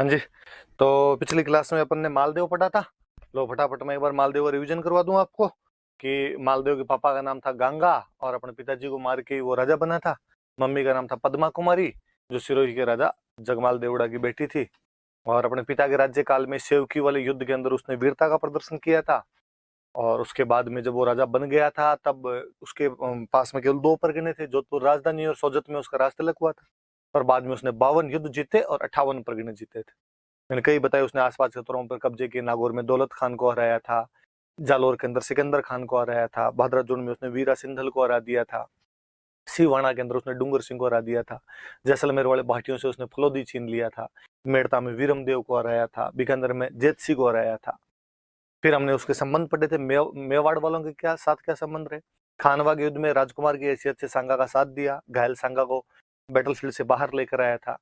हाँ जी। तो पिछली क्लास में अपन ने मालदेव पढ़ा था। लो फटाफट मैं एक बार मालदेव का रिवीजन करवा दूं आपको कि मालदेव के पापा का नाम था गंगा और अपने पिताजी को मार के वो राजा बना था। मम्मी का नाम था पद्मा कुमारी, जो सिरोही के राजा जगमाल देवड़ा की बेटी थी। और अपने पिता के राज्यकाल में सेवकी वाले युद्ध के अंदर उसने वीरता का प्रदर्शन किया था। और उसके बाद में जब वो राजा बन गया था तब उसके पास में केवल 2 परगने थे, जोधपुर राजधानी और सोजत में उसका राज तिलक हुआ था। और बाद में उसने 52 युद्ध जीते और 58 परगने जीते थे। मैंने कई बताया, उसने आसपास के क्षेत्रों पर कब्जे किए। नागौर में दौलत खान को हराया था, जालोर के अंदर सिकंदर खान को हराया था, बहादुरगढ़ में उसने वीरा सिंधल को हरा दिया था, सिवाना के अंदर उसने डूंगर सिंह को हरा दिया था, जैसलमेर वाले भाटियों से उसने फलोदी छीन लिया था, मेड़ता में वीरमदेव को हराया था, बीकानेर में जेतसी को हराया था। फिर हमने उसके संबंध पढ़े थे, मेवाड़ वालों के क्या साथ क्या संबंध रहे। खानवा के युद्ध में राजकुमार की हैसियत से सांगा का साथ दिया, घायल सांगा को बैटलफील्ड से बाहर लेकर आया था।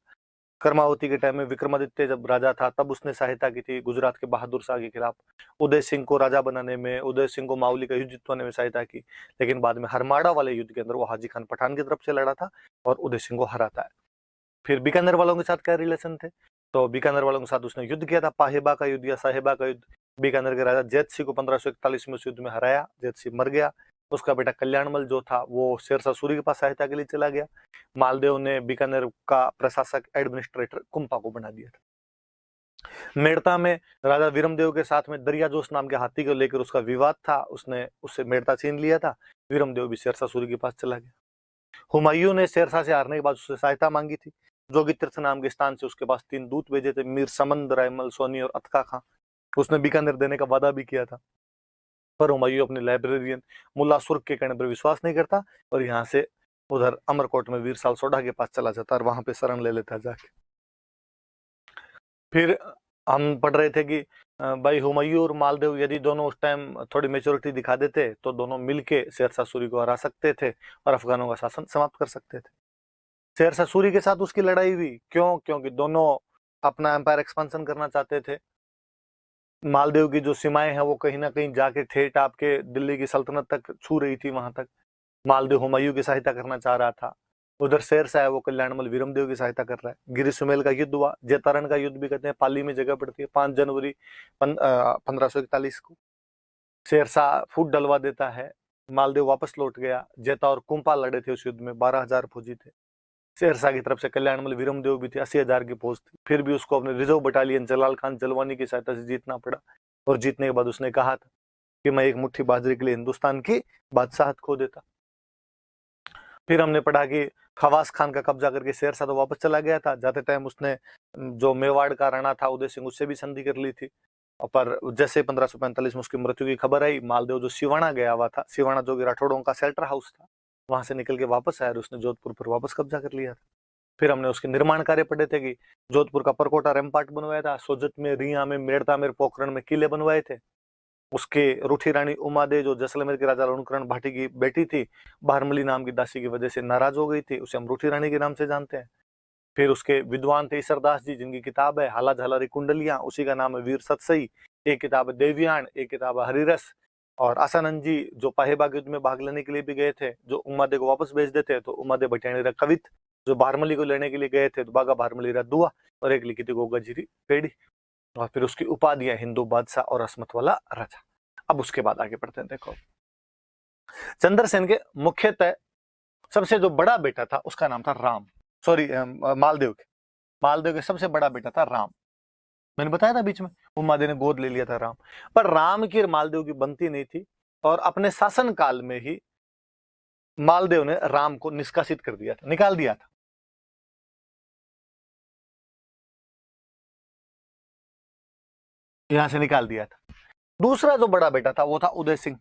कर्मावती के टाइम में विक्रमादित्य जब राजा था तब उसने सहायता की थी गुजरात के बहादुर शाह के खिलाफ। उदय सिंह को राजा बनाने में, उदय सिंह को मावली का युद्ध जितवाने में सहायता की। लेकिन बाद में हरमाड़ा वाले युद्ध के अंदर वो हाजी खान पठान की तरफ से लड़ा था और उदय सिंह को हराता है। फिर बीकानेर वालों के साथ क्या रिलेशन थे, तो बीकानेर वालों के साथ उसने युद्ध किया था, पाहेबा का युद्ध या साहेबा का युद्ध। बीकानेर के राजा जैत सिंह को 1541 में उस युद्ध में हराया, जैत सिंह मर गया। उसका बेटा कल्याणमल जो था वो शेरशाह सूरी के पास सहायता के लिए चला गया। मालदेव ने बीकानेर का प्रशासक एडमिनिस्ट्रेटर कुंपा को बना दिया था। मेड़ता में राजा वीरमदेव के साथ में दरिया जोश नाम के हाथी को लेकर उसका विवाद था, उसने उससे मेड़ता छीन लिया था। वीरमदेव भी शेरशाह सूरी के पास चला गया। हुमायूं ने शेरशाह से हारने के बाद उससे सहायता मांगी थी। जोगी तीर्थ नाम के स्थान से उसके पास 3 दूत भेजे थे, मीर समंद, रायमल सोनी और अतका खां। उसने बीकानेर देने का वादा भी किया था, पर हुमायूं अपने लाइब्रेरियन मुल्ला सुर्ख के कहने पर विश्वास नहीं करता और यहाँ से उधर अमरकोट में वीर साल सोढ़ा के पास चला जाता और वहां पे शरण ले लेता जाके। फिर हम पढ़ रहे थे कि भाई हुमायूं और मालदेव यदि दोनों उस टाइम थोड़ी मेच्योरिटी दिखा देते तो दोनों मिलके शेरशाह सूरी को हरा सकते थे और अफगानों का शासन समाप्त कर सकते थे। शेरशाह सूरी के साथ उसकी लड़ाई हुई क्यों? क्योंकि दोनों अपना एम्पायर एक्सपेंशन करना चाहते थे। मालदेव की जो सीमाएं हैं वो कहीं ना कहीं जाके ठेठ आपके दिल्ली की सल्तनत तक छू रही थी, वहां तक मालदेव हुमायूं की सहायता करना चाह रहा था। उधर शेरशाह है वो कल्याणमल वीरमदेव की सहायता कर रहा है। गिरी सुमेल का युद्ध हुआ, जैतारण का युद्ध भी कहते हैं, पाली में जगह पड़ती है। 5 जनवरी 1541 को शेरशाह फूट डलवा देता है, मालदेव वापस लौट गया। जेता और कुंपा लड़े थे उस युद्ध में, 12,000 फौजी थे। शेरशाह की तरफ से कल्याणमल वीरमदेव भी थे, 80,000 की फौज थी। फिर भी उसको अपने रिजर्व बटालियन जलाल खान जलवानी की सहायता से जीतना पड़ा। और जीतने के बाद उसने कहा था कि मैं एक मुट्ठी बाजरे के लिए हिंदुस्तान की बादशाहत खो देता। फिर हमने पढ़ा कि खवास खान का कब्जा करके शेरशाह तो वापस चला गया था। जाते टाइम उसने जो मेवाड़ का राणा था उदय सिंह, उससे भी संधि कर ली थी। पर जैसे 1545 में उसकी मृत्यु की खबर आई, मालदेव जो सिवाना गया हुआ था, सिवाना जो कि राठौड़ों का शेल्टर हाउस था, वहां से निकल के वापस आया और उसने जोधपुर पर वापस कब्जा कर लिया था। फिर हमने उसके निर्माण कार्य पढ़े थे कि जोधपुर का परकोटा रैम्पार्ट बनवाया था, सोजत में, रिया में, मेड़ता में, पोखरण में किले बनवाए थे। उसके रूठी रानी उमादे जो जैसलमेर के राजा रणकरण भाटी की बेटी थी, बारमली नाम की दासी की वजह से नाराज हो गई थी, उसे हम रूठी रानी के नाम से जानते हैं। फिर उसके विद्वान थे ईसरदास जी, जिनकी किताब है हाला झालारी कुंडलियां, उसी का नाम है वीर सतसई। एक किताब है देवयान, एक किताब है हरिरस। और आसानंद जी जो पाहेबाग युद्ध में भाग लेने के लिए भी गए थे, जो उमादे को वापस भेज देते, तो उमादे भटियाणी कवित जो बारमली को लेने के लिए गए थे, तो बागा बारमली दुआ, और एक लिखी थी गोगा जीरी पेड़ी। और फिर उसकी उपाधियां हिंदू बादशाह और असमत वाला राजा। अब उसके बाद आगे बढ़ते हैं। देखो, चंद्रसेन के मुख्यतः सबसे जो बड़ा बेटा था उसका नाम था राम, सॉरी मालदेव के सबसे बड़ा बेटा था राम। मैंने बताया था बीच में उमादे ने गोद ले लिया था राम। पर राम की और मालदेव की बनती नहीं थी और अपने शासन काल में ही मालदेव ने राम को निष्कासित कर दिया था, निकाल दिया था। यहां से निकाल दिया था। दूसरा जो बड़ा बेटा था वो था उदय सिंह,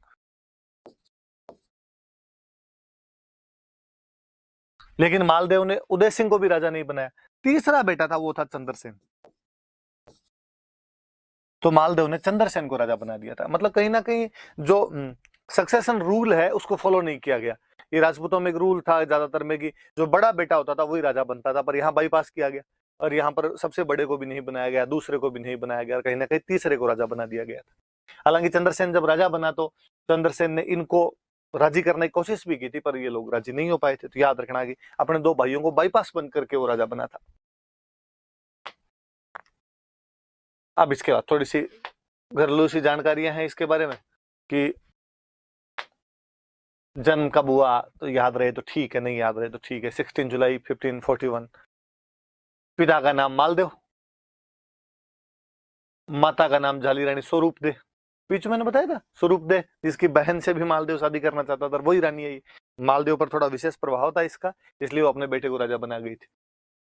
लेकिन मालदेव ने उदय सिंह को भी राजा नहीं बनाया। तीसरा बेटा था वो था चंद्रसेन, तो मालदेव ने चंद्रसेन को राजा बना दिया था। मतलब कहीं ना कहीं जो सक्सेशन रूल है उसको फॉलो नहीं किया गया। ये राजपूतों में एक रूल था ज्यादातर में कि जो बड़ा बेटा होता था वही राजा बनता था, पर यहाँ बाईपास किया गया और यहाँ पर सबसे बड़े को भी नहीं बनाया गया, दूसरे को भी नहीं बनाया गया, कहीं ना कहीं तीसरे को राजा बना दिया गया था। हालांकि चंद्रसेन जब राजा बना तो चंद्रसेन ने इनको राजी करने की कोशिश भी की थी, पर ये लोग राजी नहीं हो पाए थे। तो याद रखना कि अपने 2 भाइयों को बाईपास बन करके वो राजा बना था। अब इसके बाद थोड़ी सी घरेलू सी जानकारियां हैं इसके बारे में कि जन्म कब हुआ, तो याद रहे तो ठीक है, नहीं याद रहे तो ठीक है। 16 जुलाई 1541। पिता का नाम मालदेव, माता का नाम जाली रानी स्वरूप दे। बीच में मैंने बताया था स्वरूप दे, जिसकी बहन से भी मालदेव शादी करना चाहता था, वही रानी है ये। मालदेव पर थोड़ा विशेष प्रभाव था इसका, इसलिए वो अपने बेटे को राजा बना गई थी।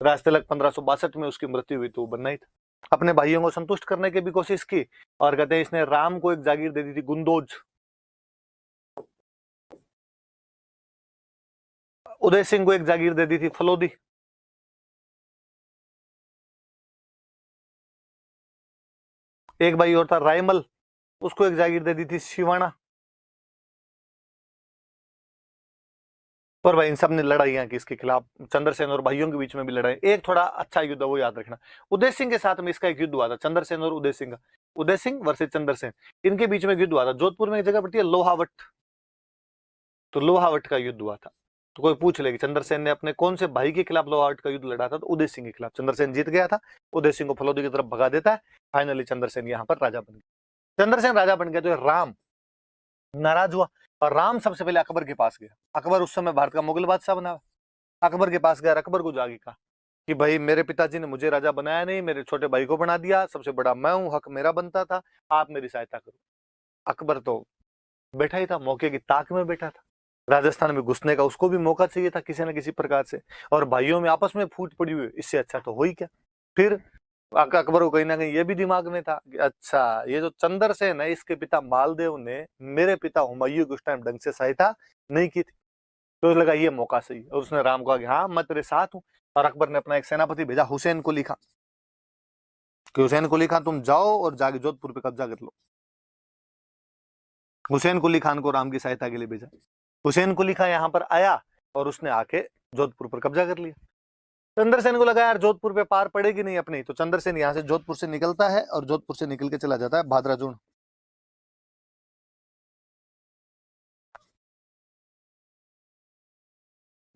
राजतिलक 1562 में उसकी मृत्यु हुई तो वो बनना ही था। अपने भाइयों को संतुष्ट करने की भी कोशिश की, और कहते हैं इसने राम को एक जागीर दे दी थी गुंदोज, उदय सिंह को एक जागीर दे दी थी फलोदी, एक भाई और था रायमल, उसको एक जागीर दे दी थी शिवाना। पर भाई इन सब ने लड़ाइयां की इसके खिलाफ, चंद्रसेन और भाइयों के बीच में भी लड़ाई। एक थोड़ा अच्छा युद्ध वो याद रखना, उदय सिंह के साथ में इसका एक युद्ध हुआ था, चंद्रसेन और उदय सिंह का। उदय सिंह वर्सेस चंद्रसेन, इनके बीच में युद्ध हुआ था। जोधपुर में एक जगह पड़ती है लोहावट, तो लोहावट का युद्ध हुआ था। तो कोई पूछ ले कि चंद्रसेन ने अपने कौन से भाई के खिलाफ लोहावट का युद्ध लड़ा था, तो उदय सिंह के खिलाफ। चंद्रसेन जीत गया था, उदय सिंह को फलोदी की तरफ भगा देता है। फाइनली चंद्रसेन यहाँ पर राजा बन गया। चंद्रसेन राजा बन गया तो राम नाराज हुआ, और राम सबसे पहले अकबर के पास गया। अकबर उस समय भारत का मुगल बादशाह बना। अकबर के पास गया, अकबर को जाके कहा कि भाई मेरे पिताजी ने मुझे राजा बनाया नहीं, मेरे छोटे भाई को बना दिया, सबसे बड़ा मैं हूं, हक मेरा बनता था, आप मेरी सहायता करो। अकबर तो बैठा ही था, मौके की ताक में बैठा था। राजस्थान में घुसने का उसको भी मौका चाहिए था किसी न किसी प्रकार से, और भाइयों में आपस में फूट पड़ी हुई, इससे अच्छा तो हो ही क्या। फिर अकबर को कहीं ना कहीं ये भी दिमाग में था कि अच्छा ये जो चंद्रसेन है, इसके पिता मालदेव ने मेरे पिता हुमायूं की उस टाइम ढंग से सहायता नहीं की थी, तो लगा ये मौका सही। और उसने राम को कहा कि हाँ मैं तेरे साथ हूं। और अकबर ने अपना एक सेनापति भेजा हुसैन को लिखा कि हुसैन को लिखा तुम जाओ और जाके जोधपुर पे कब्जा कर लो। हुसैन कुली खान को राम की सहायता के लिए भेजा। हुसैन कुली खान यहाँ पर आया और उसने आके जोधपुर पर कब्जा कर लिया। चंद्रसेन को लगा यार जोधपुर पे पार पड़ेगी नहीं अपनी, तो चंद्रसेन यहाँ से जोधपुर से निकलता है और जोधपुर से निकल के चला जाता है भादराजून।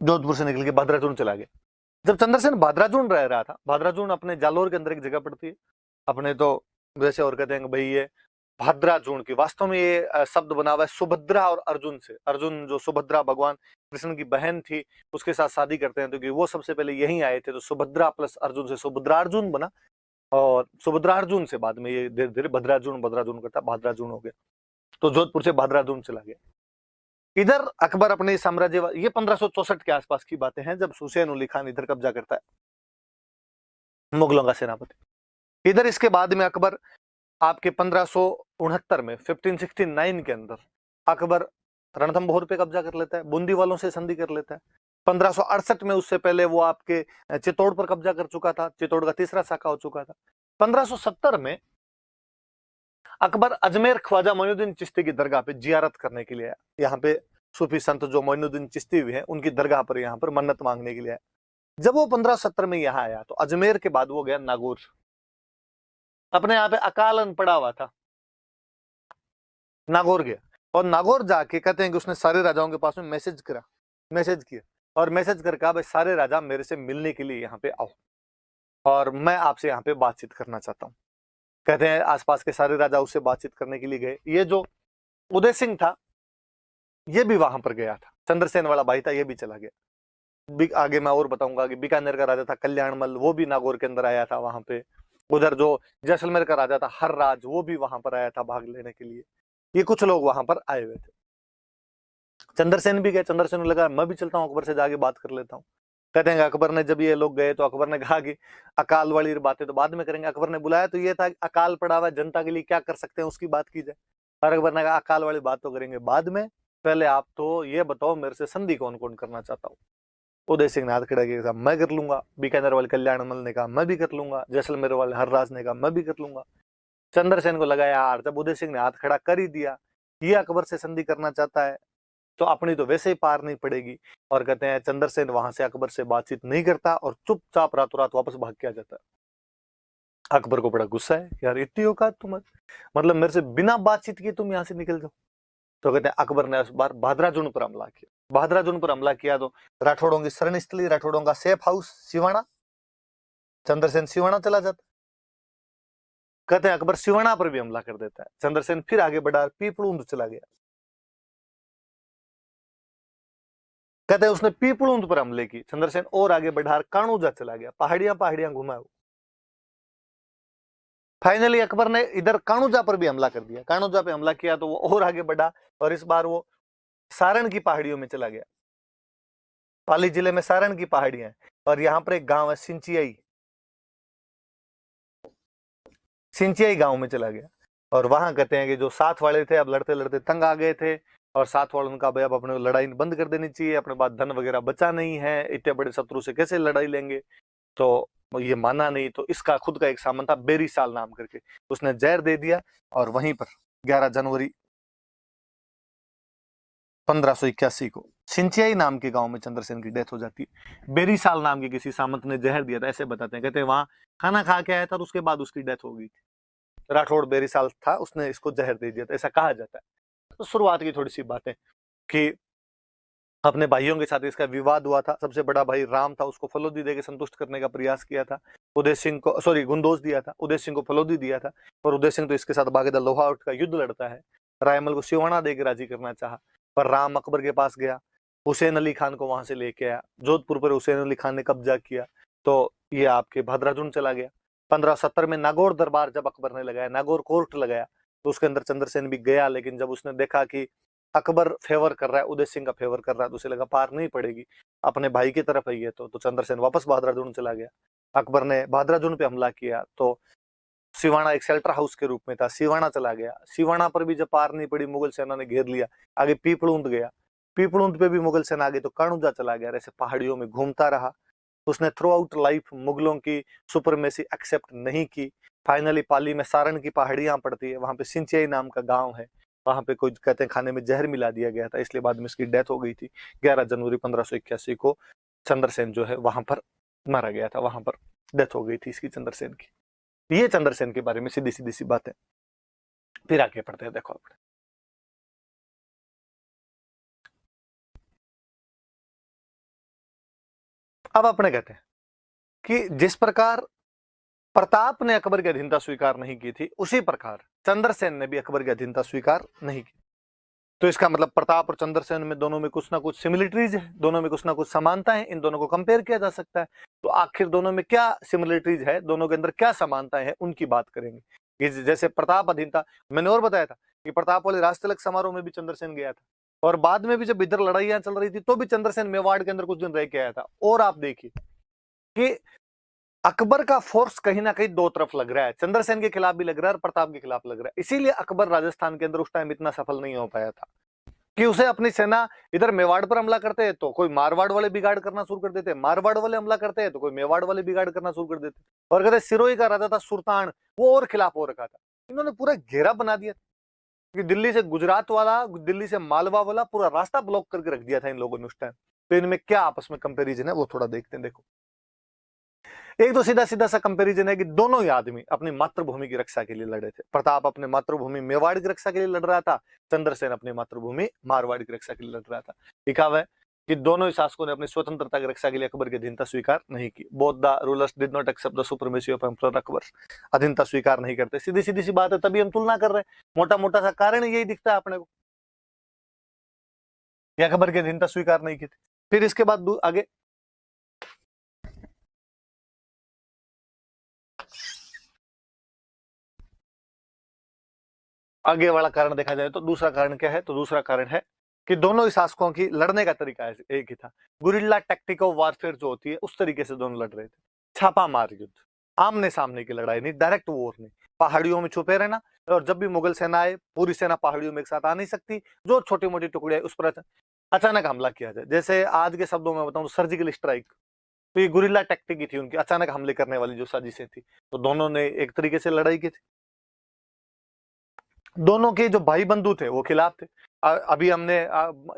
जोधपुर से निकल के भादराजून चला गया। जब चंद्रसेन भादराजून रह रहा था, भादराजून अपने जालोर के अंदर एक जगह पड़ती है, अपने तो वैसे और कहते हैं भाई ये भाद्राजून की, वास्तव में ये शब्द बना हुआ है सुभद्रा और अर्जुन से। अर्जुन जो सुभद्रा भगवान कृष्ण की बहन थी, उसके साथ शादी करते हैं, तो वो सबसे पहले यहीं आए थे, तो सुभद्रा प्लस अर्जुन से सुभद्रार्जुन बना, और सुभद्रार्जुन से बाद में ये धीरे धीरे भद्रार्जुन भद्रार्जुन करता भाद्राजून हो गया। तो जोधपुर से भाद्राजून चला गया। इधर अकबर अपने साम्राज्य, ये 1564 के आसपास की बातें हैं, जब हुसैन उली खान इधर कब्जा करता है, मुगलों का सेनापति। इधर इसके बाद में अकबर आपके 1569 में 1569 के अंदर अकबर रणथंभौर पे कब्जा कर लेता है, बूंदी वालों से संधि कर लेता है। 1568 में, उससे पहले वो आपके चित्तौड़ पर कब्जा कर चुका था, चित्तौड़ का तीसरा शाखा हो चुका था। 1570 में अकबर अजमेर ख्वाजा मोइनुद्दीन चिश्ती की दरगाह पे जियारत करने के लिए आया। यहाँ पे सूफी संत जो मोइनुद्दीन चिश्ती हुए हैं, उनकी दरगाह पर यहाँ पर मन्नत मांगने के लिए आया। जब वो 1570 में यहाँ आया, तो अजमेर के बाद वो गया नागौर। अपने यहाँ पे अकालन पड़ा हुआ था, नागौर गया, और नागौर जाके कहते हैं कि उसने सारे राजाओं के पास में मैसेज किया, और मैसेज कर कहा भाई सारे राजा मेरे से मिलने के लिए यहाँ पे आओ, और मैं आपसे यहाँ पे बातचीत करना चाहता हूँ। कहते हैं आसपास के सारे राजा उससे बातचीत करने के लिए गए। ये जो उदय सिंह था, ये भी वहां पर गया था, चंद्रसेन वाला भाई था, ये भी चला गया। आगे मैं और बताऊंगा कि बीकानेर का राजा था कल्याणमल, वो भी नागौर के अंदर आया था वहां पे। उधर जो जैसलमेर का राजा था हरराज, वो भी वहां पर आया था भाग लेने के लिए। ये कुछ लोग वहां पर आए हुए थे। चंद्रसेन भी गए, चंद्रसेन को लगा मैं भी चलता हूँ, अकबर से जाके बात कर लेता हूँ। कहते हैं अकबर ने, जब ये लोग गए तो अकबर ने कहा कि अकाल वाली बातें तो बाद में करेंगे। अकबर ने बुलाया तो ये था अकाल पड़ा हुआ जनता के लिए क्या कर सकते हैं उसकी बात की जाए। और अकबर ने कहा अकाल वाली बात तो करेंगे बाद में, पहले आप तो ये बताओ मेरे से संधि कौन कौन करना चाहता हूँ। उदय सिंह ने हाथ खड़ा किया, मैं कर लूंगा। बीकानेर वाले कल्याणमल ने कहा मैं भी कर लूंगा। जैसलमेर वाले हरराज ने कहा मैं भी कर लूंगा। चंद्रसेन को लगा यार, जब उदय सिंह ने हाथ खड़ा कर ही दिया, ये अकबर से संधि करना चाहता है, तो अपनी तो वैसे ही पार नहीं पड़ेगी। और कहते हैं चंद्रसेन वहां से अकबर से बातचीत नहीं करता और चुपचाप रातों रात वापस भाग के आ जाता है। अकबर को बड़ा गुस्सा है, यार इतनी औकात तुम, मतलब मेरे से बिना बातचीत किए तुम यहाँ से निकल जाओ। तो कहते हैं अकबर ने इस बार भादराजून पर हमला किया। भादराजून पर हमला किया तो राठौड़ों की शरण स्थली, राठौड़ों का सेफ हाउस सिवाना, चंद्रसेन सिवाना चला जाता। कहते हैं अकबर सिवाना पर भी हमला कर देता है। चंद्रसेन फिर आगे बढ़ा, पीपलूंद चला गया। कहते हैं उसने पीपलूंद पर हमले की। चंद्रसेन और आगे बढ़ा, काणूजा चला गया, पहाड़ियां पहाड़ियां घुमा। फाइनली अकबर ने इधर काणूजा पर भी हमला कर दिया। काणूजा पे हमला किया तो वो और आगे बढ़ा और इस बार वो सारण की पहाड़ियों में चला गया। पाली जिले में सारण की पहाड़ियां हैं और यहाँ पर एक गांव है सिंचियाई। सिंचियाई गांव में चला गया और वहां कहते हैं कि जो साथ वाले थे अब लड़ते लड़ते तंग आ गए थे और साथ वालों का भाई अब अपने लड़ाई बंद कर देनी चाहिए, अपने पास धन वगैरह बचा नहीं है, इतने बड़े शत्रु से कैसे लड़ाई लेंगे। तो ये माना नहीं, तो इसका खुद का एक सामंत था बेरी साल नाम करके, उसने जहर दे दिया और वहीं पर 11 जनवरी 1581 को सिंचियाई नाम के गांव में चंद्रसेन की डेथ हो जाती है। बेरी साल नाम के किसी सामंत ने जहर दिया था, ऐसे बताते हैं। कहते हैं वहां खाना खा के आया था और उसके बाद उसकी डेथ हो गई थी। राठौड़ बेरी साल था, उसने इसको जहर दे दिया था, ऐसा कहा जाता है। तो शुरुआत की थोड़ी सी बातें कि अपने भाइयों के साथ इसका विवाद हुआ था। सबसे बड़ा भाई राम था, उसको फलोदी देकर संतुष्ट करने का प्रयास किया था। उदय सिंह को गुंदोज दिया था, उदय सिंह को फलोदी दिया था और उदय सिंह तो इसके साथ बाकायदा लोहाउट का युद्ध लड़ता है। रायमल को सिवाना देकर राजी करना चाहा पर राम अकबर के पास गया, हुसैन अली खान को वहां से लेके आया। जोधपुर पर हुसैन अली खान ने कब्जा किया तो ये आपके भद्राजुन चला गया। 1570 में नागौर दरबार जब अकबर ने लगाया, नागौर कोर्ट लगाया, तो उसके अंदर चंद्रसेन भी गया। लेकिन जब उसने देखा कि अकबर फेवर कर रहा है, उदय सिंह का फेवर कर रहा है, तो उसे लगा पार नहीं पड़ेगी, अपने भाई की तरफ है ये तो चंद्रसेन वापस बहादुरजुन चला गया। अकबर ने बहादुरजुन पे हमला किया तो सिवाना एक शेल्टर हाउस के रूप में था, सिवाना चला गया। सिवाना पर भी जब पार नहीं पड़ी, मुगल सेना ने घेर लिया, आगे पीपलुंद गया, पीपलुंद पे भी मुगल सेना आगे तो काणूजा चला गया। ऐसे पहाड़ियों में घूमता रहा। उसने थ्रू आउट लाइफ मुगलों की सुपरमेसी एक्सेप्ट नहीं की। फाइनली पाली में सारण की पहाड़ियां पड़ती है, वहां पे सिंचियाई नाम का गांव है, वहां पे कोई कहते हैं खाने में जहर मिला दिया गया था, इसलिए बाद में इसकी डेथ हो गई थी। 11 जनवरी 1581 को चंद्रसेन जो है वहां पर मारा गया था, वहां पर डेथ हो गई थी इसकी, चंद्रसेन की। ये चंद्रसेन के बारे में सीधी सीधी सी बातें। फिर आगे पढ़ते हैं, देखो अपने अब अपने कहते हैं कि जिस प्रकार प्रताप ने अकबर की अधीनता स्वीकार नहीं की थी, उसी प्रकार चंद्रसेन ने भी अकबर की अधीनता स्वीकार नहीं की। तो इसका मतलब प्रताप और चंद्रसेन में दोनों में कुछ ना कुछ सिमिलरिटीज है, दोनों में कुछ ना कुछ समानता है, इन दोनों को कंपेयर किया जा सकता है। तो आखिर दोनों में क्या सिमिलरिटीज है, दोनों के अंदर क्या समानताएं हैं, उनकी बात करेंगे। कि जैसे प्रताप अधीनता, मैंने और बताया था कि प्रताप वाले राजतिलक समारोह में भी चंद्रसेन गया था और बाद में भी जब इधर लड़ाइयां चल रही थी तो भी चंद्रसेन मेवाड़ के अंदर कुछ दिन रह के आया था। और आप देखिए कि अकबर का फोर्स कहीं ना कहीं दो तरफ लग रहा है, चंद्रसेन के खिलाफ भी लग रहा है और प्रताप के खिलाफ लग रहा है। इसीलिए अकबर राजस्थान के अंदर उस टाइम इतना सफल नहीं हो पाया था कि उसे अपनी सेना इधर मेवाड़ पर हमला करते हैं तो कोई मारवाड़ वाले बिगाड़ करना शुरू कर देते, मारवाड़ वाले हमला करते हैं तो कोई मेवाड़ वाले बिगाड़ करना शुरू कर देते। और कहते सिरोही का राजा था सुल्तान, वो और खिलाफ हो रखा था। इन्होंने पूरा घेरा बना दिया कि दिल्ली से गुजरात वाला, दिल्ली से मालवा वाला पूरा रास्ता ब्लॉक करके रख दिया था इन लोगों ने उस टाइम। तो इनमें क्या आपस में कंपेरिजन है वो थोड़ा देखते हैं। देखो, एक तो सीधा सीधा सा कंपैरिजन है कि दोनों ही आदमी अपनी मातृभूमि की रक्षा के लिए लड़े थे। प्रताप अपने मातृभूमि मेवाड़ की रक्षा के लिए लड़ रहा था, चंद्रसेन अपनी मातृभूमि मारवाड़ की रक्षा के लिए लड़ रहा था। लिखा हुआ है कि दोनों ही शासकों ने अपनी स्वतंत्रता की रक्षा के लिए अकबर की अधीनता स्वीकार नहीं की। Both the rulers did not accept the supremacy of emperor Akbar. अधीनता स्वीकार नहीं करते, सीधी सीधी सी बात है, तभी हम तुलना कर रहे हैं। मोटा मोटा सा कारण यही दिखता है अपने को, अकबर की अधीनता स्वीकार नहीं की थी। फिर इसके बाद आगे आगे वाला कारण देखा जाए तो दूसरा कारण क्या है, तो दूसरा कारण है कि दोनों ही शासकों की लड़ने का तरीका एक ही था। गुरिल्ला टैक्टिक ऑफ वारफेयर जो होती है उस तरीके से दोनों लड़ रहे थे। छापा मार युद्ध, आमने सामने की लड़ाई नहीं, डायरेक्ट वॉर नहीं, पहाड़ियों में छुपे रहना। और जब भी मुगल सेना आए, पूरी सेना पहाड़ियों में एक साथ आ नहीं सकती, जो छोटी मोटी टुकड़ियां उस पर अचानक हमला किया जाए। जैसे आज के शब्दों में बताऊं, सर्जिकल स्ट्राइक, तो ये गुरिल्ला टैक्टिक ही थी उनकी, अचानक हमले करने वाली जो साजिशें थी। तो दोनों ने एक तरीके से लड़ाई की थी। दोनों के जो भाई बंधु थे वो खिलाफ थे। अभी हमने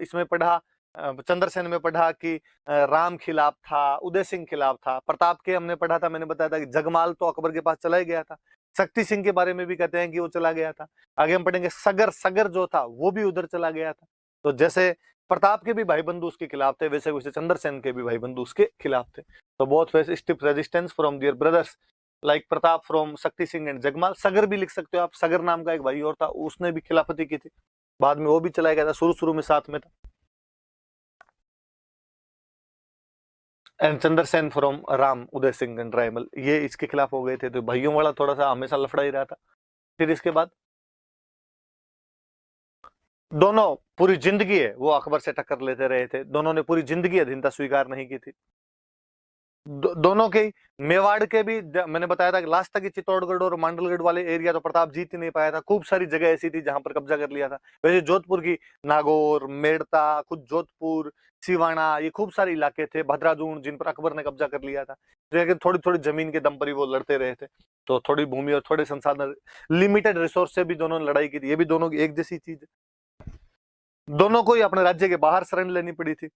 इसमें पढ़ा, चंद्रसेन में पढ़ा कि राम खिलाफ था, उदय सिंह खिलाफ था। प्रताप के हमने पढ़ा था, मैंने बताया था कि जगमाल तो अकबर के पास चला ही गया था। शक्ति सिंह के बारे में भी कहते हैं कि वो चला गया था। आगे हम पढ़ेंगे सगर जो था वो भी उधर चला गया था। तो जैसे प्रताप के भी भाई बंधु उसके खिलाफ थे, वैसे वैसे चंद्रसेन के भी भाई बंधु उसके खिलाफ थे। तो both face stiff resistance from their brothers like Pratap from Shakti Singh and Jagmal. सगर भी लिख सकते हो आप, सगर नाम का एक भाई और था, उसने भी खिलाफती की थी, बाद में वो भी चला गया था, शुरू शुरू में साथ में था। And Chandrasen from Ram Uday Singh and Raimal, ये इसके खिलाफ हो गए थे। तो भाइयों वाला थोड़ा सा हमेशा लफड़ा ही रहा था। फिर इसके बाद दोनों पूरी जिंदगी है वो अकबर से टक्कर लेते रहे थे, दोनों ने पूरी जिंदगी अधीनता स्वीकार नहीं की थी। दोनों के, मेवाड़ के भी मैंने बताया था कि लास्ट तक चित्तौड़गढ़ और मांडलगढ़ वाले एरिया तो प्रताप जीत ही नहीं पाया था, खूब सारी जगह ऐसी थी जहां पर कब्जा कर लिया था। वैसे जोधपुर की नागौर, मेड़ता, खुद जोधपुर, सिवाना, ये खूब सारे इलाके थे, भद्रादून, जिन पर अकबर ने कब्जा कर लिया था। लेकिन थोड़ी थोड़ी जमीन के दम पर ही वो लड़ते रहे थे, तो थोड़ी भूमि और थोड़े संसाधन, लिमिटेड रिसोर्स से भी दोनों ने लड़ाई की थी। ये भी दोनों की एक जैसी चीज है। दोनों को ही अपने राज्य के बाहर शरण लेनी पड़ी थी।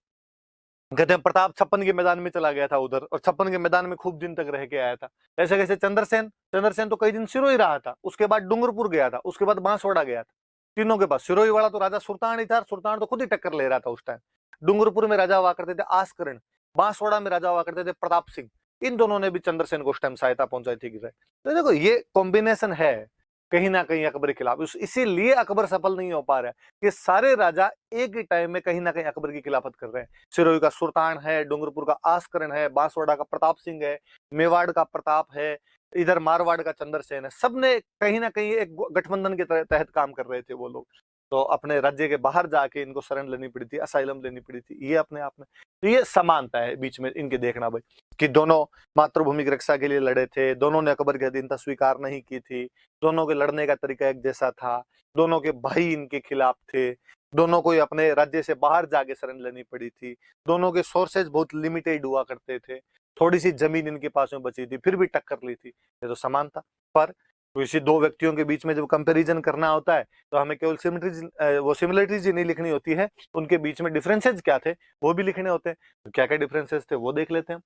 कहते हैं प्रताप छप्पन के मैदान में चला गया था उधर, और छप्पन के मैदान में खूब दिन तक रह के आया था। ऐसे कैसे चंद्रसेन, चंद्रसेन तो कई दिन सिरोही रहा था, उसके बाद डूंगरपुर गया था, उसके बाद बांसवाड़ा गया था। तीनों के पास, सिरोही वाला तो राजा सुल्तान ही था, सुल्तान तो खुद ही टक्कर ले रहा था उस टाइम। डूंगरपुर में राजा हुआ करते थे आसकरण, बांसवाड़ा में राजा हुआ करते थे प्रताप सिंह। इन दोनों ने भी चंद्रसेन को उस टाइम सहायता पहुंचाई थी। तो देखो ये कॉम्बिनेशन है कहीं ना कहीं अकबर के खिलाफ, इसीलिए अकबर सफल नहीं हो पा रहा है कि सारे राजा एक ही टाइम में कहीं ना कहीं अकबर की खिलाफत कर रहे हैं। सिरोही का सुल्तान है, डूंगरपुर का आस्करण है, बांसवाड़ा का प्रताप सिंह है, मेवाड़ का प्रताप है, इधर मारवाड़ का चंद्रसेन है। सबने कहीं ना कहीं एक गठबंधन के तहत काम कर रहे थे वो लोग। तो अपने राज्य के बाहर जाके इनको शरण लेनी पड़ी थी, असाइलम लेनी पड़ी थी, ये अपने आप में। तो ये समानता है बीच में इनके, देखना भाई कि दोनों मातृभूमि की रक्षा के लिए लड़े थे, दोनों ने अकबर की अधीनता स्वीकार नहीं की थी, दोनों के लड़ने का तरीका एक जैसा था, दोनों के भाई इनके खिलाफ थे, दोनों को अपने राज्य से बाहर जाके शरण लेनी पड़ी थी, दोनों के सोर्सेज बहुत लिमिटेड हुआ करते थे, थोड़ी सी जमीन इनके पास में बची थी, फिर भी टक्कर ली थी। ये तो समान था। पर किसी दो व्यक्तियों के बीच में जब कंपैरिजन करना होता है तो हमें केवल सिमिलरिटीज ही नहीं लिखनी होती है, उनके बीच में डिफरेंसेज क्या थे वो भी लिखने होते हैं। तो क्या क्या डिफरेंसेस थे वो देख लेते हैं।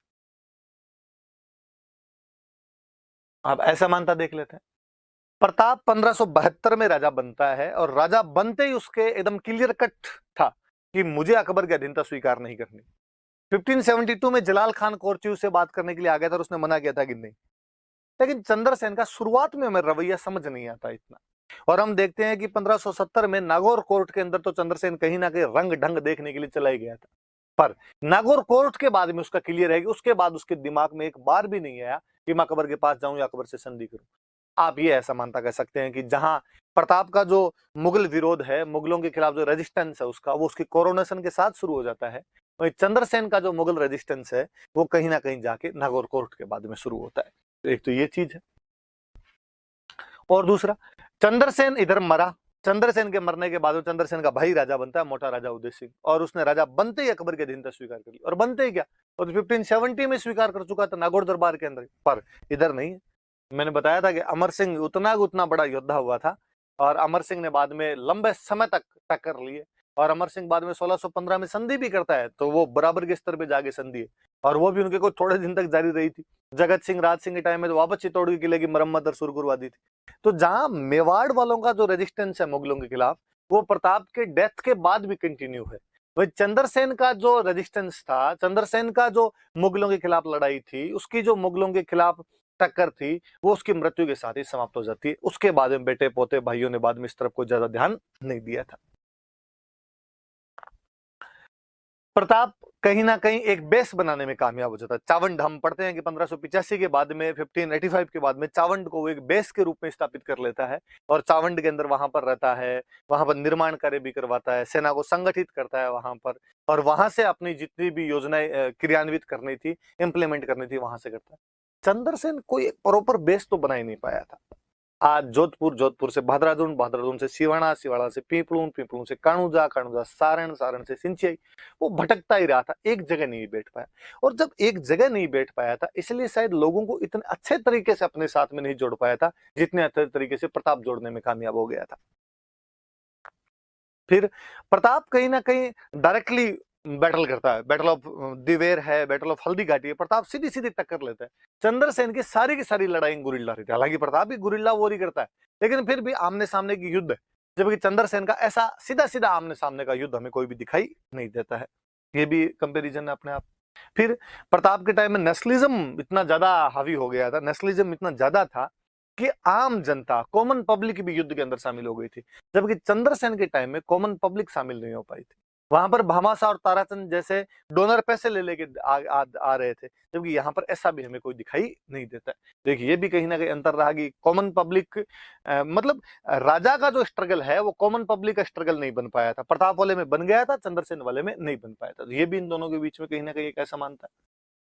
अब असमानता देख लेते हैं। प्रताप 1572 में राजा बनता है, और राजा बनते ही उसके एकदम क्लियर कट था कि मुझे अकबर की अधीनता स्वीकार नहीं करनी। 1572 में जलाल खान कोरचू से बात करने के लिए आ गया था और उसने मना किया था कि नहीं। लेकिन चंद्रसेन का शुरुआत में हमें रवैया समझ नहीं आता इतना, और हम देखते हैं कि 1570 में नागौर कोर्ट के अंदर तो चंद्रसेन कहीं ना कहीं रंग ढंग देखने के लिए चला ही गया था। पर नागौर कोर्ट के बाद में उसका क्लियर है कि उसके बाद उसके दिमाग में एक बार भी नहीं आया कि मैं अकबर के पास जाऊं या अकबर से संधि करूं। आप ये असमानता कह सकते हैं कि जहां प्रताप का जो मुगल विरोध है, मुगलों के खिलाफ जो रेजिस्टेंस है उसका, वो उसकी कोरोनेशन के साथ शुरू हो जाता है, वहीं चंद्रसेन का जो मुगल रेजिस्टेंस है वो कहीं ना कहीं जाके नागौर कोर्ट के बाद में शुरू होता है। तो एक तो ये चीज है। और दूसरा, चंद्रसेन इधर मरा, चंद्रसेन के मरने के बाद चंद्रसेन का भाई राजा बनता है, मोटा राजा उदय सिंह, और उसने राजा बनते ही अकबर की अधीनता स्वीकार कर ली। और बनते ही क्या, और 1570 में स्वीकार कर चुका था नागौर दरबार के अंदर। पर इधर नहीं। मैंने बताया था कि अमर सिंह उतना बड़ा योद्धा हुआ था, और अमर सिंह ने बाद में लंबे समय तक टक्कर लिए, और अमर सिंह बाद में 1615 में संधि भी करता है, तो वो बराबर के स्तर पे जाके संधि है, और वो भी उनके को थोड़े दिन तक जारी रही थी। जगत सिंह, राज सिंह के टाइम में तो वापस चित्तौड़ के किले की मरम्मत और शुरू करवा दी थी। तो जहां मेवाड़ वालों का जो रेजिस्टेंस है मुगलों के खिलाफ, वो प्रताप के डेथ के बाद भी कंटिन्यू है। वही चंद्रसेन का जो रेजिस्टेंस था, चंद्रसेन का जो मुगलों के खिलाफ लड़ाई थी, उसकी जो मुगलों के खिलाफ टक्कर थी, वो उसकी मृत्यु के साथ ही समाप्त हो जाती है। उसके बाद में बेटे पोते भाइयों ने बाद में इस तरफ कोई ज्यादा ध्यान नहीं दिया था। प्रताप कहीं ना कहीं एक बेस बनाने में कामयाब हो जाता है। चावंड, हम पढ़ते हैं कि 1585 के बाद में, 1585 के बाद में चावंड को वो एक बेस के रूप में स्थापित कर लेता है, और चावंड के अंदर वहां पर रहता है, वहां पर निर्माण कार्य भी करवाता है, सेना को संगठित करता है वहां पर, और वहां से अपनी जितनी भी योजनाएं क्रियान्वित करनी थी, इंप्लीमेंट करनी थी, वहां से करता है। चंद्रसेन कोई प्रॉपर बेस तो बना ही नहीं पाया था। आज जोधपुर, जोधपुर से भद्रादून, भद्रादून से सिवाना, सिवाड़ा से पीपलून, पीपलून से काणुजा, काणुजा सारण, सारण से सिंचियाई, वो भटकता ही रहा था, एक जगह नहीं बैठ पाया। और जब एक जगह नहीं बैठ पाया था, इसलिए शायद लोगों को इतने अच्छे तरीके से अपने साथ में नहीं जोड़ पाया था जितने अच्छे तरीके से प्रताप जोड़ने में कामयाब हो गया था। फिर प्रताप कहीं ना कहीं डायरेक्टली बैटल करता है, बैटल ऑफ दिवेर है, बैटल ऑफ हल्दी घाटी है, प्रताप सीधी सीधी टक्कर लेता है। चंद्रसेन की सारी लड़ाई गुरिल्ला रहती है, हालांकि प्रताप भी गुरिल्ला वॉर ही करता है, लेकिन फिर भी आमने सामने की युद्ध है, जबकि चंद्रसेन का ऐसा सीधा सीधा आमने सामने का युद्ध हमें कोई भी दिखाई नहीं देता है। ये भी कंपेरिजन है अपने आप। फिर प्रताप के टाइम में नेशनलिज्म इतना ज्यादा हावी हो गया था, नेशनलिज्म इतना ज्यादा था कि आम जनता, कॉमन पब्लिक भी युद्ध के अंदर शामिल हो गई थी, जबकि चंद्रसेन के टाइम में कॉमन पब्लिक शामिल नहीं हो पाई थी। वहां पर भामाशाह और ताराचंद जैसे डोनर पैसे ले लेके आ रहे थे, जबकि यहाँ पर ऐसा भी हमें कोई दिखाई नहीं देता है। देखिए ये भी कहीं ना कहीं अंतर रहा कि कॉमन पब्लिक मतलब राजा का जो स्ट्रगल है वो कॉमन पब्लिक का स्ट्रगल नहीं बन पाया था, प्रताप वाले में बन गया था, चंद्रसेन वाले में नहीं बन पाया था। तो ये भी इन दोनों के बीच में कहीं ना कहीं एक असमानता है।